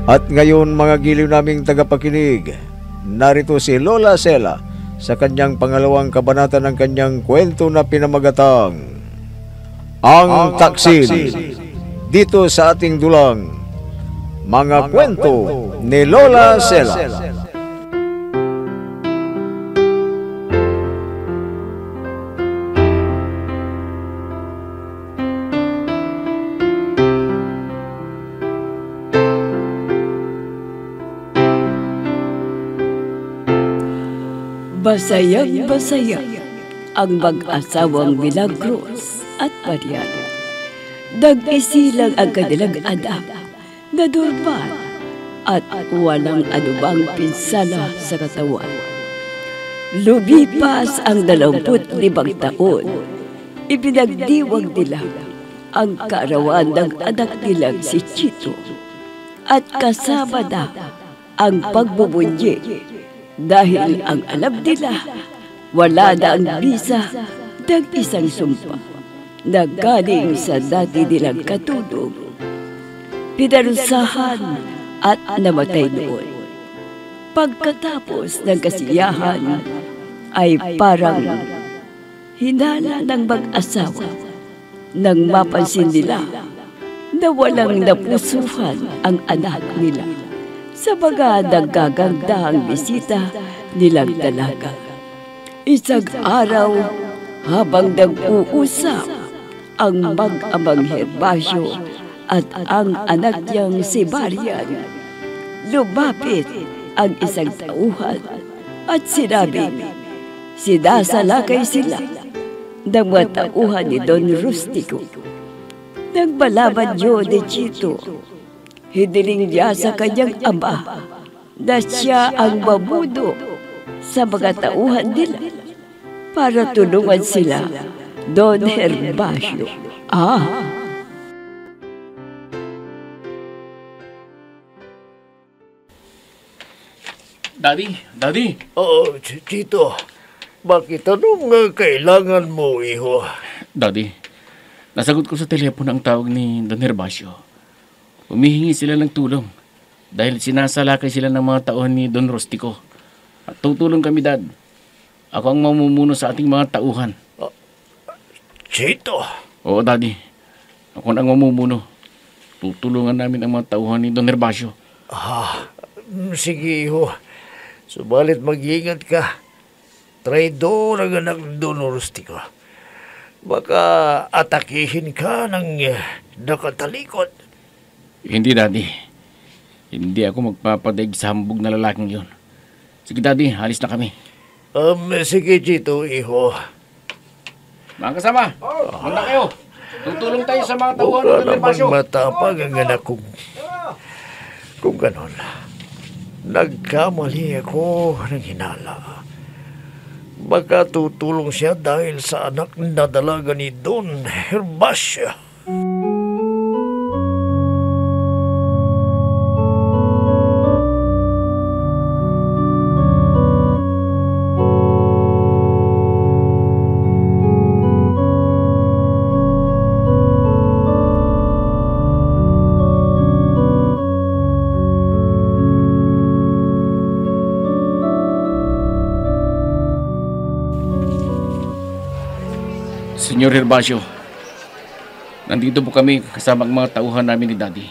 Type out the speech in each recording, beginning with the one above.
At ngayon mga giliw naming tagapakinig, narito si Lola Sela sa kanyang pangalawang kabanata ng kanyang kwento na pinamagatang Ang Taksil, dito sa ating dulang Mga Kwento ni Lola Sela. Basayang-basaya ang mag-asawang Milagros at Mariana. Nag-isilang ang kanilang anak na Durban at walang anumang pinsala sa katawan. Lumipas ang 25 taon, ipinagdiwang nila ang kaarawan ng anak nilang si Chito at kasama na ang pagbubunyi. Dahil ang alam nila, wala na ang bisa ng isang sumpa na galing sa dati nilang katulong. Pinarusahan at namatay noon. Pagkatapos ng kasiyahan, ay parang hinala ng mag-asawa nang mapansin nila na walang napusuhan ang anak nila sa mga nagagandahang bisita nilang dalaga. Isang araw, habang nag-uusap ang mag-amang Herbasyo at ang anak niyang si Marian, lumapit ang isang tauhan at sinabing sinasalakay sila ng mga tauhan ni Don Rustico. Nang malaman niyo ni Chito, hiniling niya sa kanyang ama na siya ang mamuno sa mga tauhan nila para tulungan sila, Don Herbasyo. Daddy. Oh, Chito, bakit anong kailangan mo, iho? Daddy, nasagot ko sa telepono ang tawag ni Don Herbasyo. Humihingi sila ng tulong dahil sinasalakay sila ng mga tauhan ni Don Rustico. At tutulong kami, Dad. Ako ang mamumuno sa ating mga tauhan. Chito? Oo, Daddy. Ako ang mamumuno. Tutulungan namin ang mga tauhan ni Don Herbasyo. Sige, iho. Subalit mag-iingat ka. Traidor ang anak ni Don Rustico. Baka atakihin ka ng nakatalikod. Hindi, Daddy. Hindi ako magpapadaig sa hambog na lalaking yun. Sige, Daddy. Halis na kami. Sige, Chito, iho. Mga kasama, muna kayo. Tutulong tayo sa mga tauhan ng Don Herbasyo. Matapag ang anak kong... Kung ganon, nagkamali ako ng hinala. Baka tutulong siya dahil sa anak na dalaga ni Don Herbasyo. Senyor Herbasyo, nandito po kami kasama ang mga tauhan namin ni Daddy.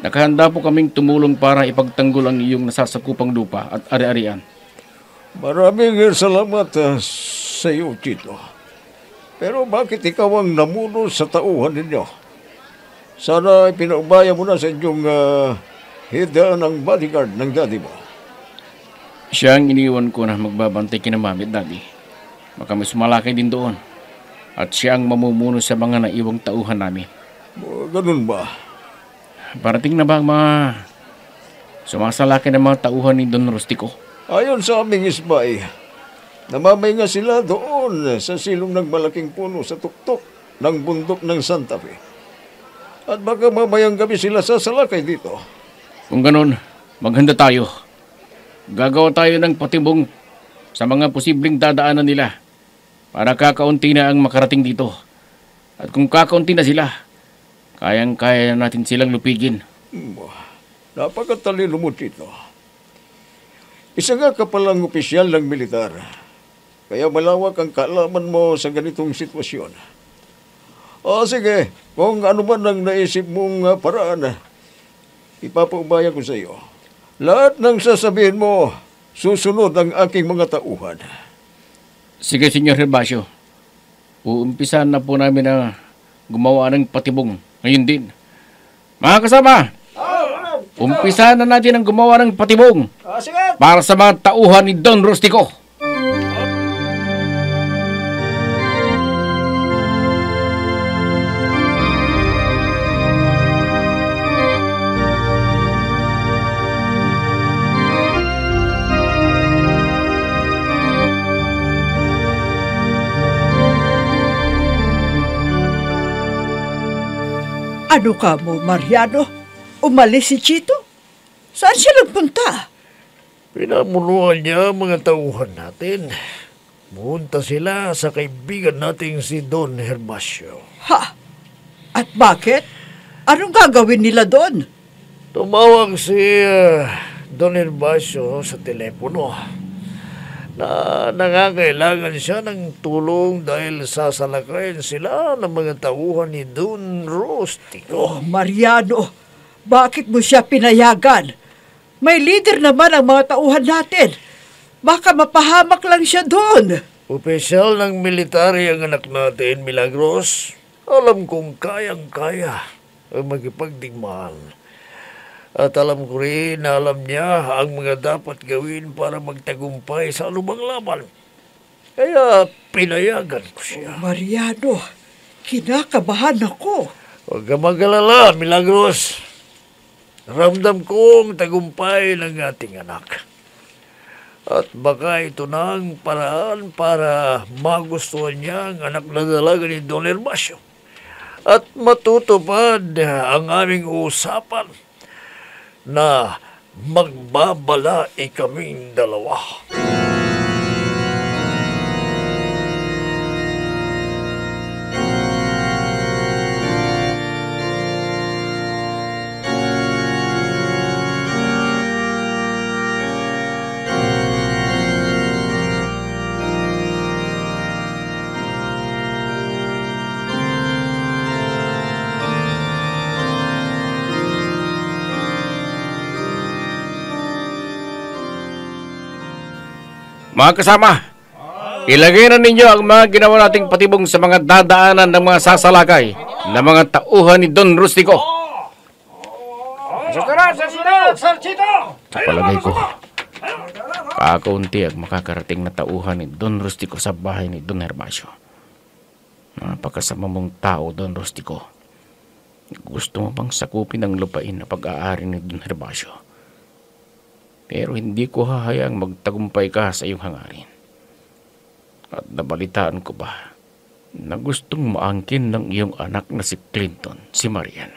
Nakahanda po kaming tumulong para ipagtanggol ang iyong nasasakupang lupa at ari-arian. Maraming salamat sa iyo, Chito. Pero bakit ikaw ang namuno sa tauhan ninyo? Sana pinaubaya mo na sa inyong hida ng bodyguard ng daddy mo. Siya ang iniwan ko na magbabantay kina Mami at Daddy. Baka mas malaki din doon. At siya ang mamumuno sa mga naiwang tauhan namin. Ganun ba? Parating na ba ang mga sumasalaki ng mga tauhan ni Don Rustico? Ayon sa aming isbay, namamay nga sila doon sa silong ng malaking puno sa tuktok ng bundok ng Santa Fe. At baka mamayang gabi sila sasalakay dito. Kung ganun, maghanda tayo. Gagawa tayo ng patibong sa mga posibleng dadaanan nila para kakaunti na ang makarating dito. At kung kakaunti na sila, kayang-kaya natin silang lupigin. Napakatalino mo, Chito. Isa nga ka palang opisyal ng militar. Kaya malawak ang kaalaman mo sa ganitong sitwasyon. Sige, kung ano man ang naisip mong paraan, ipapaubaya ko sa iyo. Lahat ng sasabihin mo, susunod ang aking mga tauhan. Sige, Senyor Gervasio. Uumpisan na po namin na gumawa ng patibong ngayon din. Mga kasama, umpisahan na natin ang gumawa ng patibong para sa mga tauhan ni Don Rustico. Ano ka mo, Mariano? Umalis si Chito? Saan siya nagpunta? Pinamunuan niya mga tauhan natin. Munta sila sa kaibigan nating si Don Gervasio. Ha? At bakit? Anong gagawin nila doon? Tumawag si Don Gervasio sa telepono na nangangailangan siya ng tulong dahil sasalakayin sila ng mga tauhan ni Don Rustico. Oh, Mariano, bakit mo siya pinayagan? May leader naman ang mga tauhan natin. Baka mapahamak lang siya doon. Opisyal ng military ang anak natin, Milagros. Alam kong kayang-kaya ang magipagdigmaan. At alam ko rin na alam niya ang mga dapat gawin para magtagumpay sa anumang laban. Kaya pinayagan ko siya. Mariano, kinakabahan ako. Huwag ka mag-alala, Milagros. Ramdam ko ang tagumpay ng ating anak. At baka ito na ang paraan para magustuhan niya ang anak na dalaga ni Don Gervasio. At matutupad ang aming usapan na magbabalai kaming dalawa. Mga kasama, ilagay na ninyo ang mga ginawa nating patibong sa mga dadaanan ng mga sasalakay ng mga tauhan ni Don Rustico. Sa palagay ko, kakaunti ang makakarating na tauhan ni Don Rustico sa bahay ni Don Gervasio. Napakasama mong tao, Don Rustico. Gusto mo bang sakupin ang lupain na pag-aari ni Don Gervasio? Pero hindi ko hahayaang magtagumpay ka sa iyong hangarin. At nabalitaan ko ba na gustong maangkin ng iyong anak na si Clinton, si Marian.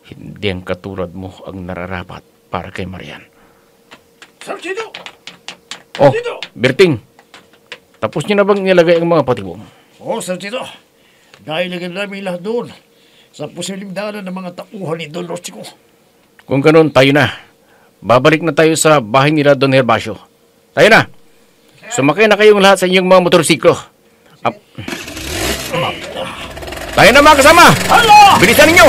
Hindi ang katulad mo ang nararapat para kay Marian. Sarchito! Oh, Berting, tapos niyo na bang nilagay ang mga patibong? Oo, Sarchito. Dahil lagyan namin lahat doon sa posibleng daanan ng mga tauhan ni Don Rustico. Kung ganoon, tayo na. Babalik na tayo sa bahay nila Don Gervasio. Tayo na. Sumakay na kayong lahat sa inyong mga motorsiklo. Tayo na mga kasama. Bilisan ninyo.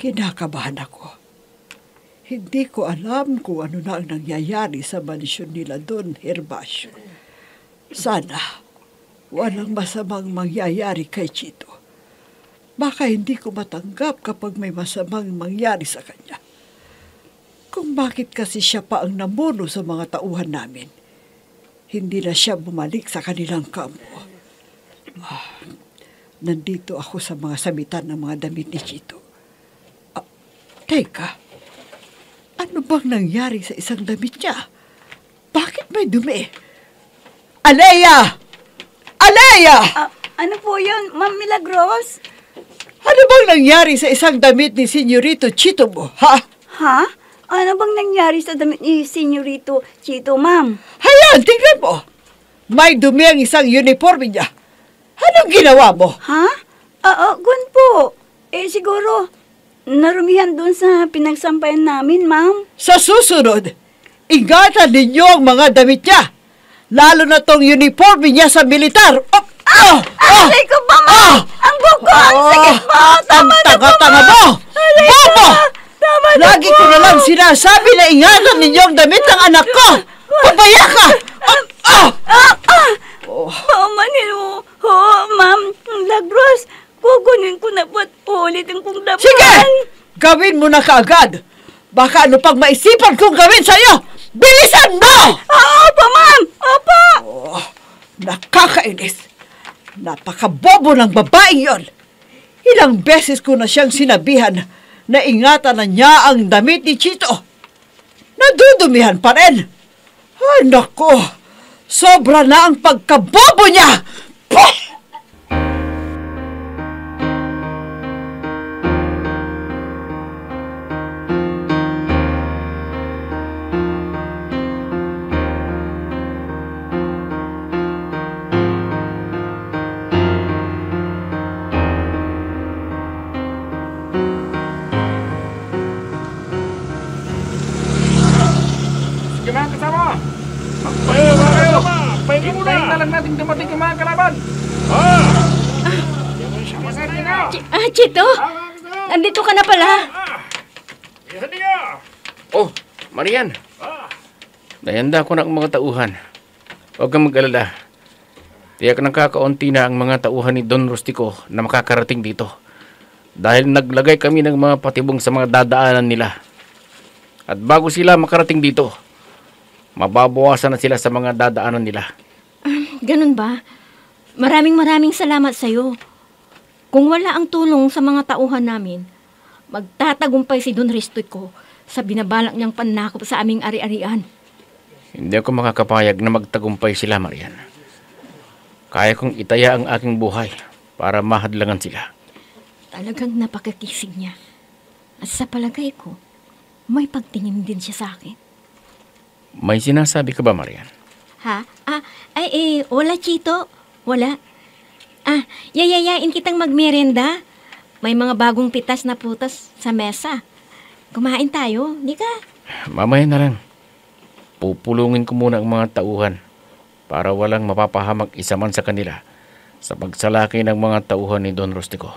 Kinakabahan ako. Hindi ko alam kung ano na ang nangyayari sa mansyon nila Don Gervasio. Sana, walang masamang mangyayari kay Chito. Baka hindi ko matanggap kapag may masamang mangyari sa kanya. Kung bakit kasi siya pa ang namuno sa mga tauhan namin, hindi na siya bumalik sa kanilang kampo. nandito ako sa mga sabitan ng mga damit ni Chito. Teka, ano bang nangyari sa isang damit niya? Bakit may dumi? Alea! Alea! Ano po yun, Ma'am Milagros? Ano bang nangyari sa isang damit ni Senyorito Chito mo, ha? Ha? Ano bang nangyari sa damit ni Senyorito Chito, Ma'am? Hayan, tingnan mo. May dumi ang isang uniforme niya. Anong ginawa mo? Ha? Gun po. Siguro, narumihan doon sa pinagsampayan namin, Ma'am. Sa susunod, ingatan ninyo ang mga damit niya. Lalo na tong uniforme niya sa militar. Aray ko ba, Ma'am? Ang buko! Ang sakit po! Tama na po, tanga-tanga Ma'am! mo! Aray ko! Bobo! Tama na Lagi po! ko na lang sinasabi na ingatan ninyo ang damit ng anak ko! Papaya ka! Paumanin mo. Ma'am Milagros. Kukunin ko na po at ulitin kong dapat. Sige! Gawin mo na kaagad. Baka ano pang maisipan kong gawin sa'yo! Bilisan mo! Opo, Ma'am! Opo! Nakakainis. Napakabobo ng babaeng yon. Ilang beses ko na siyang sinabihan na ingatan na niya ang damit ni Chito. Nadudumihan pa rin. Ay, nako. Sobra na ang pagkabobo niya. Puh! Sige mga kasama! Magpahinga na kayo! Hintayin na lang natin dumating yung mga kalaban! Chito! Nandito ka na pala. Oh, Marian! Nahanda ko na ang mga tauhan. Huwag kang mag-alala. Tiyak nakakaunti na ang mga tauhan ni Don Rustico na makakarating dito. Dahil naglagay kami ng mga patibong sa mga dadaanan nila. At bago sila makarating dito, mababawasan na sila sa mga dadaanan nila. Ganun ba? Maraming salamat sa'yo. Kung wala ang tulong sa mga tauhan namin, magtatagumpay si Don Rustico sa binabalak niyang panakop sa aming ari-arian. Hindi ako makakapayag na magtagumpay sila, Marian. Kaya kong itaya ang aking buhay para mahadlangan sila. Talagang napakakisig niya. At sa palagay ko, may pagtingin din siya sa akin. May sinasabi ka ba, Marian? Ha? Wala, Chito. Wala. Yayayain kitang magmerenda. May mga bagong pitas na putas sa mesa. Kumain tayo, di ka? Mamaya na lang. Pupulungin ko muna ang mga tauhan para walang mapapahamak isa man sa kanila sa pagsalaki ng mga tauhan ni Don Rustico.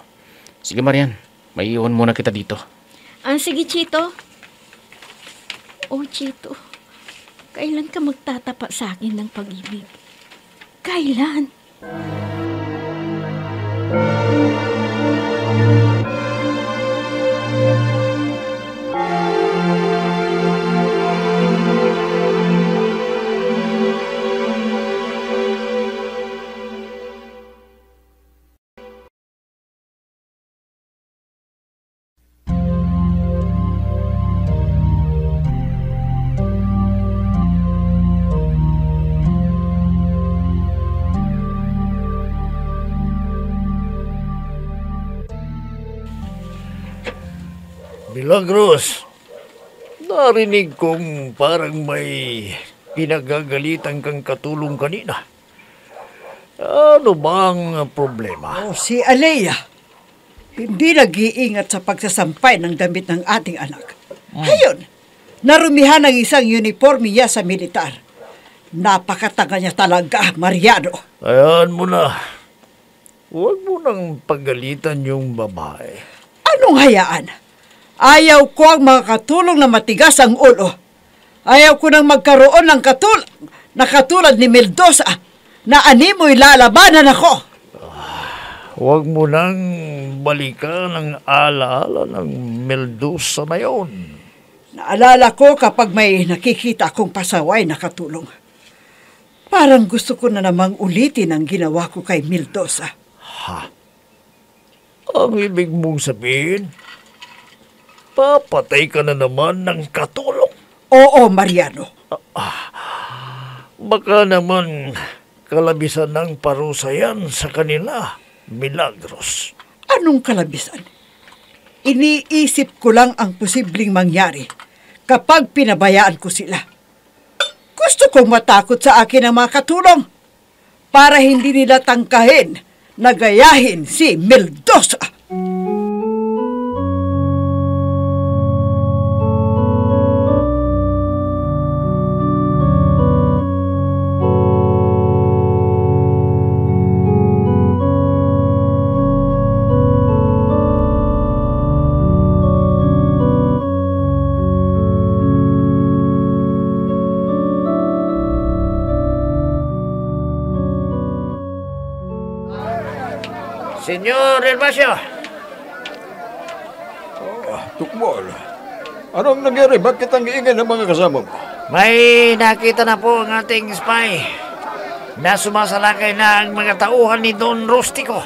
Sige, Marian. May iwan muna kita dito. Sige, Chito. Oh, Chito. Kailan ka magtatapa sa akin ng pag-ibig? Kailan? Milagros, narinig kong parang may pinagagalitan kang katulong kanina. Ano bang problema? Si Alea, hindi nag-iingat sa pagsasampay ng damit ng ating anak. Ayun, narumihan ang isang uniforme niya sa militar. Napakatanga niya talaga, Mariano. Ayan mo na. Huwag mo nang pagalitan yung babae. Anong hayaan? Ayaw ko ang makakatulong na matigas ang ulo. Ayaw ko nang magkaroon ng katulad ni Mendoza na animoy lalabanan ako. Huwag mo nang balikan ang alaala ng Mendoza na yun. Naalala ko kapag may nakikita akong pasaway na katulong. Parang gusto ko na namang ulitin ang ginawa ko kay Mendoza. Ha? Ang ibig mong sabihin, papatay ka na naman ng katulong. Oo, Mariano. Baka naman kalabisan ng parusa yan sa kanila, Milagros. Anong kalabisan? Iniisip ko lang ang posibleng mangyari kapag pinabayaan ko sila. Gusto kong matakot sa akin ang mga katulong para hindi nila tangkahin na gayahin si Meldosa. Senyor Herbacio, Tukmol, anong nangyari? Bakit ang iingay ng mga kasama mo? may nakita na po ang ating spy na sumasalakay na ang mga tauhan ni Don Rustico.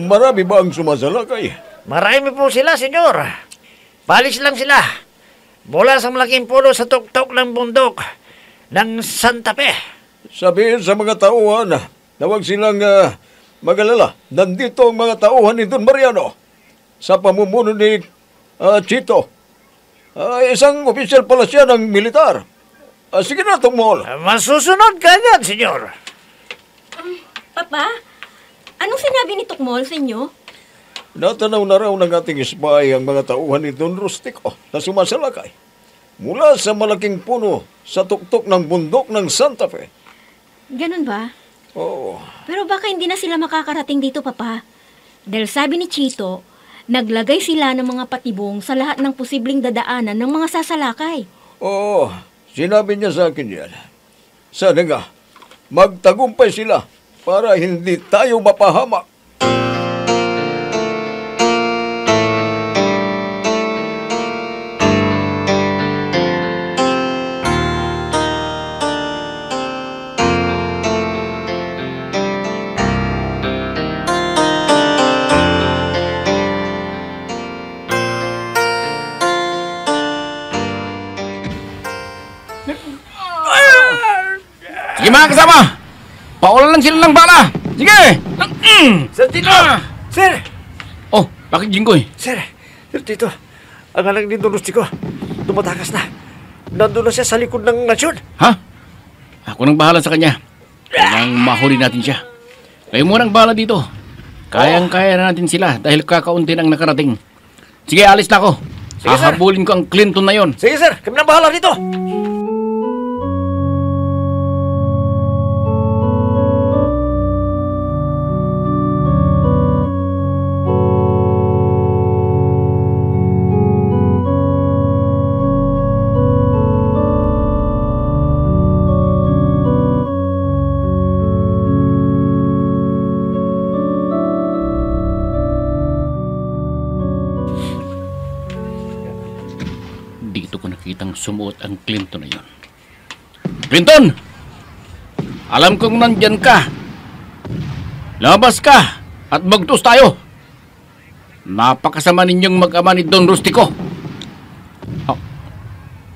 Marami ba ang sumasalakay? Marami po sila, senyor. Palis lang sila mula sa malaking pulo sa tuktok ng bundok ng Santa Fe. Sabihin sa mga tauhan na huwag silang mag-alala. Nandito ang mga tauhan ni Don Mariano sa pamumuno ni Chito. Isang opisyal pala siya ng militar. Sige na, Tukmol. Masusunod ka agad, senyor. Papa, anong sinabi ni Tukmol sa inyo? Natanaw na raw ng ating spy ang mga tauhan ni Don Rustico na sumasalakay mula sa malaking puno sa tuktok ng bundok ng Santa Fe. Ganun ba? Oo. Pero baka hindi na sila makakarating dito, Papa. Dahil sabi ni Chito, naglagay sila ng mga patibong sa lahat ng posibleng dadaanan ng mga sasalakay. Oo, sinabi niya sa akin yan. Sana nga, magtagumpay sila para hindi tayo mapahamak. Sige mga kasama, paulan lang sila ng bala. Sige! Sir Tito! Sir! Oh, bakit Jinggoy? Sir Tito, ang anak ni Don Rustico, tumatakas na. Nandun na siya sa likod ng nasyon. Ha? Ako nang bahala sa kanya. Kailangang mahuli natin siya. Kayo munang bahala dito. Kayang-kaya na natin sila dahil kakaunti ang nakarating. Sige, alis na ako. Sige, sir. Hahabulin ko ang Clinton na yon. Sige sir, kami na bahala dito. Dito ko nakitang sumuot ang Clinton na yon. Clinton! Alam kong nandyan ka. Labas ka at magtus tayo. Napakasama ninyong mag-ama ni Don Rustico. Oh,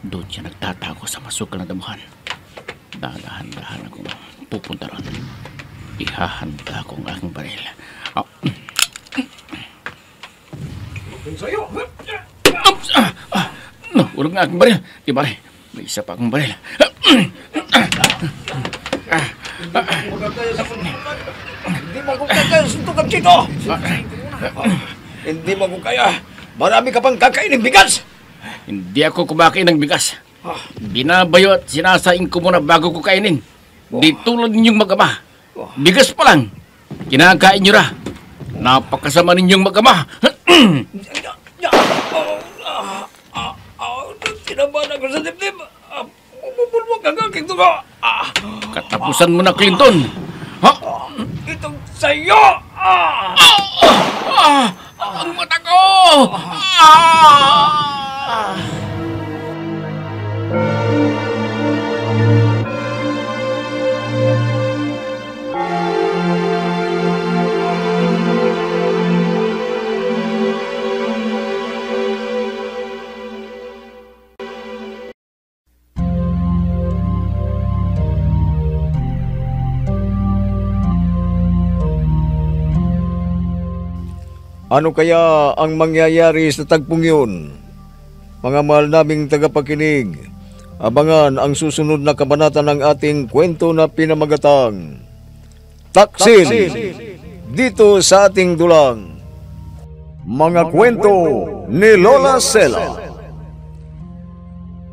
doon siya nagtatago sa masukal na damuhan. Dahan-dahan akong pupunta ron. Ihahanda ko ang aking baril. Oh. No, ulag na aking baril. Di ba? May isa pa akong baril. Hindi mo ko kaya suntukan, Chito! Hindi mo ko kaya. Marami ka pang kakainin bigas. Hindi ako kumakain ng bigas. Binabayo at sinasaing ko muna bago ko kainin. Di tulad ninyong mag-ama. Bigas pa lang. Kinakain nyo na. Napakasama ninyong mag-ama. Tinabahan ako sa dibdib. Pupulwag ang aking dugo. Katapusan mo na, Clinton. Ha? Itong sa'yo! Ang mata ko! Ano kaya ang mangyayari sa tagpong yun? Mga mahal naming tagapakinig, abangan ang susunod na kabanata ng ating kwento na pinamagatang Taksil, dito sa ating dulang. Mga kwento ni Lola Sela.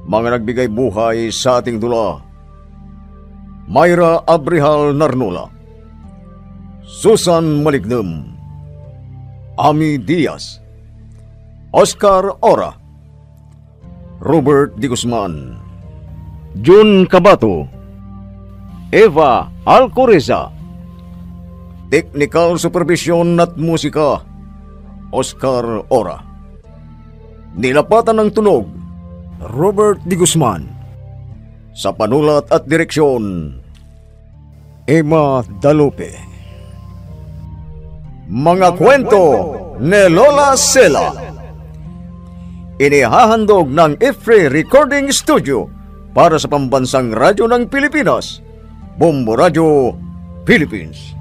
Mga nagbigay buhay sa ating dula: Myra Abrihal Narnola, Susan Malignem, Ami Diaz, Oscar Ora, Robert Di Guzman, Jun Cabato, Eva Alcoreza. Technical Supervision at Musika, Oscar Ora. Nilapatan ng tunog, Robert Di Guzman. Sa panulat at direksyon, Emma Dalupe. Mga kwento ni Lola Sela. Inihahandog ng IFRI Recording Studio para sa pambansang radyo ng Pilipinas, Bombo Radio, Philippines.